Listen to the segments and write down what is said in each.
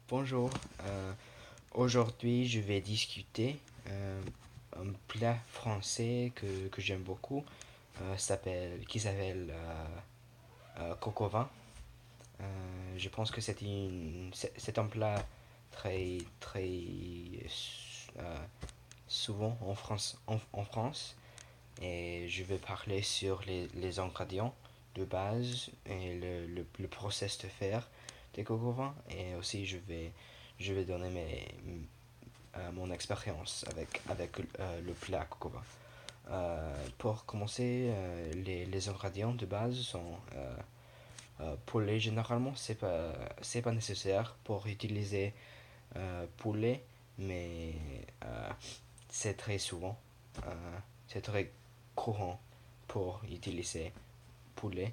Bonjour, aujourd'hui je vais discuter un plat français que j'aime beaucoup, qui s'appelle coq au vin. Je pense que c'est un plat très euh, souvent en France, et je vais parler sur les ingrédients de base et le process de faire des coq au vin, et aussi je vais donner mon expérience avec le plat coq au vin. Pour commencer, les ingrédients de base sont poulet. Généralement, c'est pas nécessaire pour utiliser poulet, mais c'est très souvent, euh, c'est très courant pour utiliser poulet.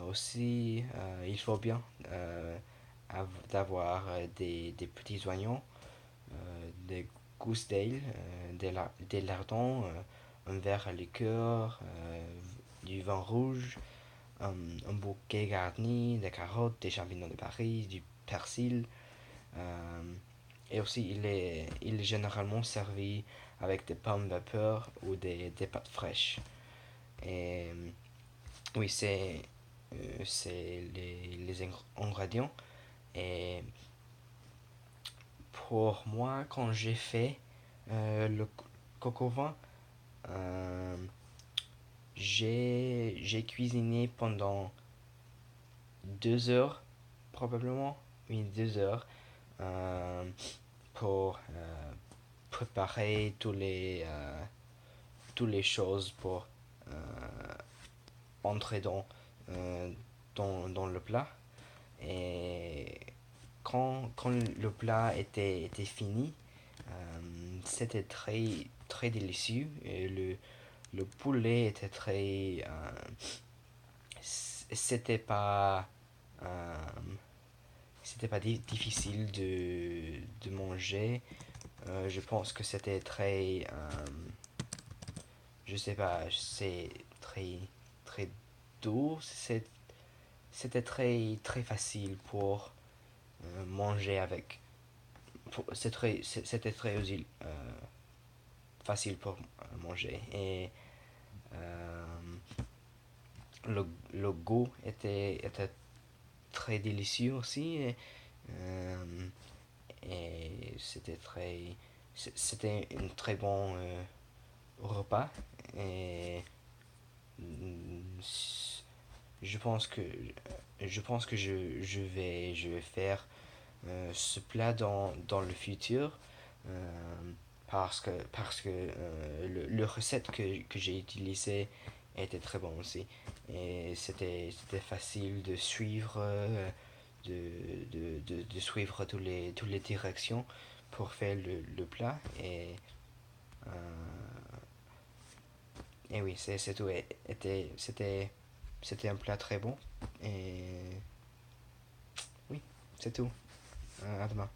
Aussi, il faut bien d'avoir des petits oignons, des gousses d'ail, des lardons, un verre à liqueur, du vin rouge, un bouquet garni, des carottes, des champignons de Paris, du persil. euh, et aussi, il est généralement servi avec des pommes vapeur ou des pâtes fraîches. Et oui, c'est les ingrédients. Et pour moi, quand j'ai fait le coq au vin, euh, j'ai cuisiné pendant 2 heures, probablement, oui, 2 heures, euh, pour préparer toutes les choses pour entrer euh, dans le plat. Et quand le plat était fini, c'était très délicieux. Et le poulet était c'était pas. euh, c'était pas difficile de manger. Je pense que c'était je sais pas, c'est très doux. C'était très facile pour manger avec. C'était très facile pour manger. Et euh, le, le goût était très délicieux aussi. Euh, et c'était un très bon repas. Et mm, je pense que je vais faire ce plat dans le futur, euh, parce que le recette que j'ai utilisé était très bon aussi. Et c'était facile de suivre, de suivre toutes les directions pour faire le plat. Euh, et oui, c'est tout. C'était un plat très bon. Et oui, c'est tout. À demain.